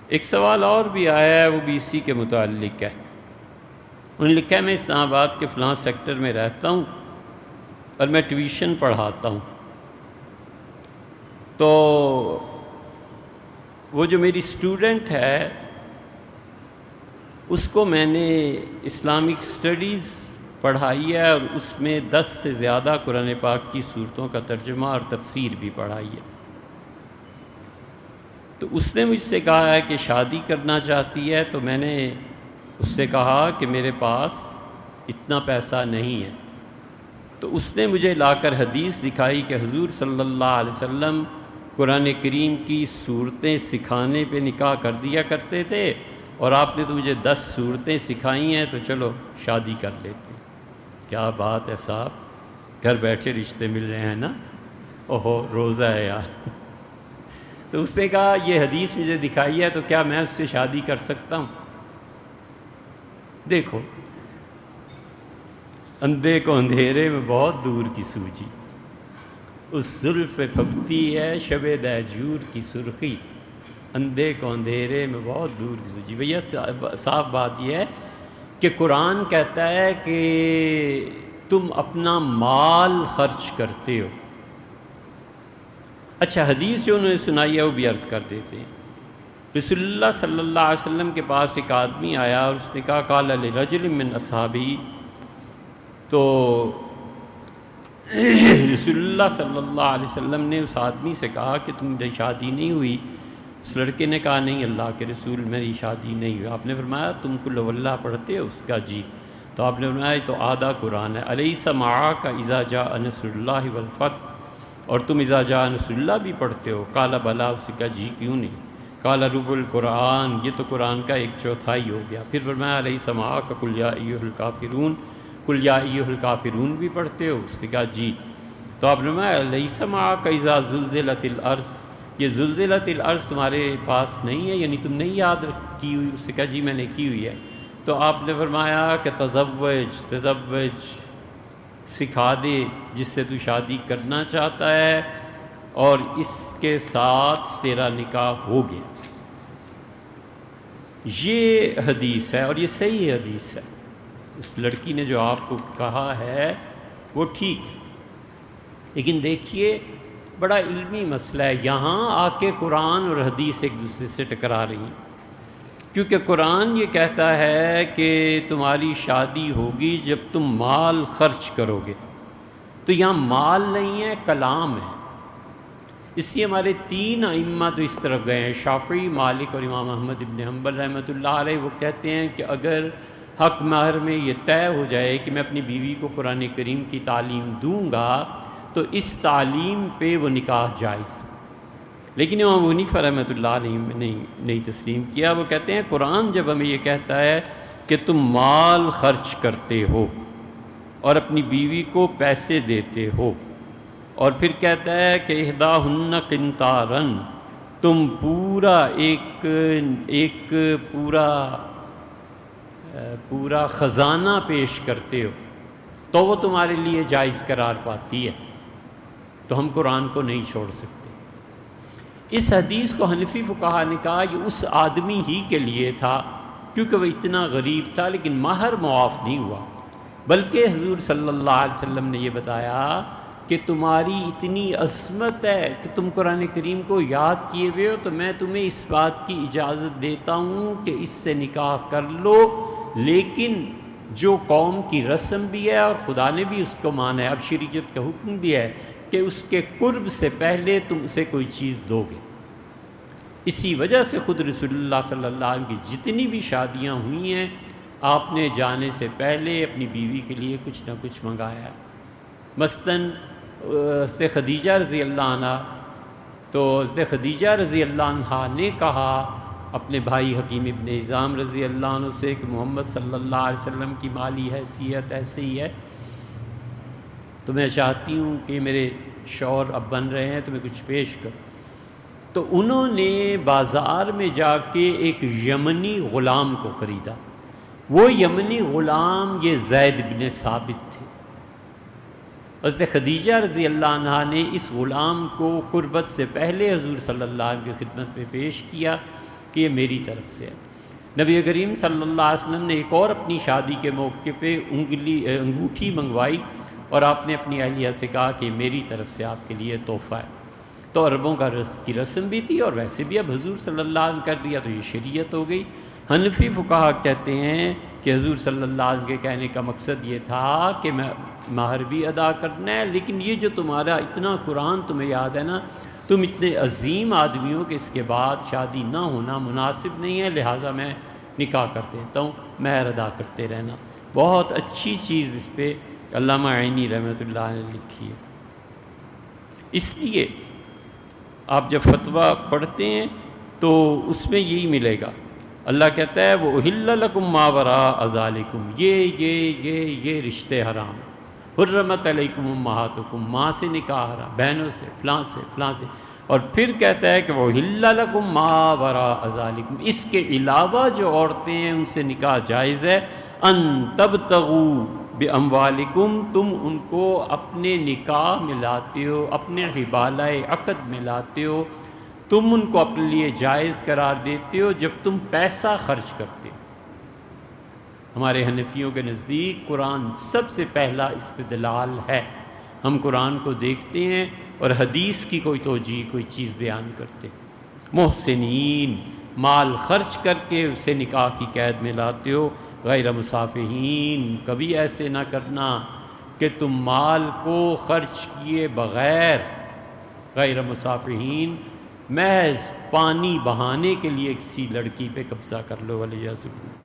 ایک سوال اور بھی آیا ہے، وہ بھی اسی کے متعلق ہے۔ انہوں نے لکھا ہے میں اسلام آباد کے فلاں سیکٹر میں رہتا ہوں اور میں ٹیوشن پڑھاتا ہوں، تو وہ جو میری اسٹوڈنٹ ہے اس کو میں نے اسلامک اسٹڈیز پڑھائی ہے اور اس میں 10 سے زیادہ قرآن پاک کی صورتوں کا ترجمہ اور تفسیر بھی پڑھائی ہے۔ تو اس نے مجھ سے کہا ہے کہ شادی کرنا چاہتی ہے، تو میں نے اس سے کہا کہ میرے پاس اتنا پیسہ نہیں ہے۔ تو اس نے مجھے لا کر حدیث دکھائی کہ حضور صلی اللہ علیہ وسلم قرآن کریم کی صورتیں سکھانے پہ نکاح کر دیا کرتے تھے، اور آپ نے تو مجھے 10 صورتیں سکھائی ہیں، تو چلو شادی کر لیتے ہیں۔ کیا بات ہے صاحب، گھر بیٹھے رشتے مل رہے ہیں نا، اوہو روزہ ہے یار۔ تو اس نے کہا یہ حدیث مجھے دکھائی ہے، تو کیا میں اس سے شادی کر سکتا ہوں؟ دیکھو، اندھے کو اندھیرے میں بہت دور کی سوجی، اس زلف پھبتی ہے شب دہجور کی سرخی، اندھے کو اندھیرے میں بہت دور کی سوجی۔ بھیا صاف بات یہ ہے کہ قرآن کہتا ہے کہ تم اپنا مال خرچ کرتے ہو۔ اچھا، حدیث جو انہوں نے سنائی ہے وہ بھی عرض کر دیتے ہیں۔ رسول اللہ صلی اللہ علیہ وسلم کے پاس ایک آدمی آیا اور اس نے کہا قال لرجل من اصحابی، تو رسول اللہ صلی اللہ علیہ وسلم نے اس آدمی سے کہا کہ تمہاری شادی نہیں ہوئی؟ اس لڑکے نے کہا نہیں اللہ کے رسول میری شادی نہیں ہوئی۔ آپ نے فرمایا تم قل هو اللہ پڑھتے ہو؟ اس کا جی۔ تو آپ نے فرمایا تو آدھا قرآن ہے، الیس معاک اذا جاء نصر اللہ والفتح، اور تم اذا جاء نصر اللہ بھی پڑھتے ہو؟ قال بلا، اس کا جی کیوں نہیں؟ قال ربع القرآن، یہ تو قرآن کا 1/4 ہو گیا۔ پھر فرمایا الیس معاک قل یا ایھا الکافرون، قل یا ایھا الکافرون بھی پڑھتے ہو؟ اس نے کہا جی۔ تو آپ نے فرمایا الیس معاک اذا زلزلت الارض، یہ زلزلت الارض تمہارے پاس نہیں ہے، یعنی تم نہیں یاد کی ہوئی؟ اس نے کہا جی میں نے کی ہوئی ہے۔ تو آپ نے فرمایا کہ تزوج سکھا دے جس سے تو شادی کرنا چاہتا ہے، اور اس کے ساتھ تیرا نکاح ہو گیا۔ یہ حدیث ہے اور یہ صحیح حدیث ہے۔ اس لڑکی نے جو آپ کو کہا ہے وہ ٹھیک ہے، لیکن دیکھیے بڑا علمی مسئلہ ہے، یہاں آ کے قرآن اور حدیث ایک دوسرے سے ٹکرا رہی ہیں، کیونکہ قرآن یہ کہتا ہے کہ تمہاری شادی ہوگی جب تم مال خرچ کرو گے، تو یہاں مال نہیں ہے، کلام ہے۔ اس لیے ہمارے 3 ائمہ تو اس طرف گئے ہیں، شافعی، مالک اور امام احمد ابن حنبل رحمۃ اللہ علیہ۔ وہ کہتے ہیں کہ اگر حق مہر میں یہ طے ہو جائے کہ میں اپنی بیوی کو قرآن کریم کی تعلیم دوں گا، تو اس تعلیم پہ وہ نکاح جائز۔ لیکن امام حنیفہ رحمۃ اللہ علیہ نے نہیں تسلیم کیا۔ وہ کہتے ہیں قرآن جب ہمیں یہ کہتا ہے کہ تم مال خرچ کرتے ہو اور اپنی بیوی کو پیسے دیتے ہو، اور پھر کہتا ہے کہ احداہن قنطارن، تم پورا ایک پورا خزانہ پیش کرتے ہو، تو وہ تمہارے لیے جائز قرار پاتی ہے، تو ہم قرآن کو نہیں چھوڑ سکتے۔ اس حدیث کو حنفی فقہا نے کہا یہ اس آدمی ہی کے لیے تھا کیونکہ وہ اتنا غریب تھا، لیکن مہر معاف نہیں ہوا، بلکہ حضور صلی اللہ علیہ وسلم نے یہ بتایا کہ تمہاری اتنی عظمت ہے کہ تم قرآن کریم کو یاد کیے ہوئے ہو، تو میں تمہیں اس بات کی اجازت دیتا ہوں کہ اس سے نکاح کر لو، لیکن جو قوم کی رسم بھی ہے اور خدا نے بھی اس کو مانا ہے، اب شریعت کا حکم بھی ہے کہ اس کے قرب سے پہلے تم اسے کوئی چیز دو گے۔ اسی وجہ سے خود رسول اللہ صلی اللہ علیہ وسلم کی جتنی بھی شادیاں ہوئی ہیں، آپ نے جانے سے پہلے اپنی بیوی کے لیے کچھ نہ کچھ منگایا۔ مثلاً حضرت خدیجہ رضی اللہ عنہ، تو حضرت خدیجہ رضی اللہ عنہ نے کہا اپنے بھائی حکیم ابن حزام رضی اللہ عنہ سے کہ محمد صلی اللہ علیہ وسلم کی مالی حیثیت ایسے ہی ہے، تو میں چاہتی ہوں کہ میرے شوہر اب بن رہے ہیں تو میں کچھ پیش کروں۔ تو انہوں نے بازار میں جا کے ایک یمنی غلام کو خریدا۔ وہ یمنی غلام یہ زید بن ثابت تھے۔ حضرت خدیجہ رضی اللہ عنہ نے اس غلام کو قربت سے پہلے حضور صلی اللہ علیہ وسلم کی خدمت میں پیش کیا کہ یہ میری طرف سے ہے۔ نبی کریم صلی اللہ علیہ وسلم نے ایک اور اپنی شادی کے موقع پہ انگوٹھی منگوائی اور آپ نے اپنی اہلیہ سے کہا کہ میری طرف سے آپ کے لیے تحفہ ہے۔ تو عربوں کی رسم بھی تھی، اور ویسے بھی اب حضور صلی اللہ علیہ وسلم کر دیا تو یہ شریعت ہو گئی۔ حنفی فقہا کہتے ہیں کہ حضور صلی اللہ علیہ وسلم کے کہنے کا مقصد یہ تھا کہ میں مہر بھی ادا کرنا ہے، لیکن یہ جو تمہارا اتنا قرآن تمہیں یاد ہے نا، تم اتنے عظیم آدمی ہو کہ اس کے بعد شادی نہ ہونا مناسب نہیں ہے، لہٰذا میں نکاح کر دیتا ہوں، مہر ادا کرتے رہنا۔ بہت اچھی چیز اس پہ علامہ عینی رحمۃ اللہ نے لکھی ہے۔ اس لیے آپ جب فتویٰ پڑھتے ہیں تو اس میں یہی ملے گا، اللہ کہتا ہے وَأُحِلَّ لَكُم مَّا وَرَاءَ ذَلِكُم، یہ رشتے حرام، حرمت علیکم امہاتکم، ماں سے نکاح حرام، بہنوں سے، فلاں سے، فلاں سے، اور پھر کہتا ہے کہ وَأُحِلَّ لَكُم مَّا وَرَاءَ ذَلِكُم، اس کے علاوہ جو عورتیں ہیں ان سے نکاح جائز ہے، ان تبتغوا باموالکم، تم ان کو اپنے نکاح میں لاتے ہو، اپنے حبالہ عقد میں لاتے ہو، تم ان کو اپنے لیے جائز قرار دیتے ہو جب تم پیسہ خرچ کرتے ہو۔ ہمارے حنفیوں کے نزدیک قرآن سب سے پہلا استدلال ہے۔ ہم قرآن کو دیکھتے ہیں اور حدیث کی کوئی توجیہ، کوئی چیز بیان کرتے۔ محسنین، مال خرچ کر کے اسے نکاح کی قید میں لاتے ہو، غیر مصافحین، کبھی ایسے نہ کرنا کہ تم مال کو خرچ کیے بغیر، غیر مصافحین، محض پانی بہانے کے لیے کسی لڑکی پہ قبضہ کر لو، ولیعذ باللہ۔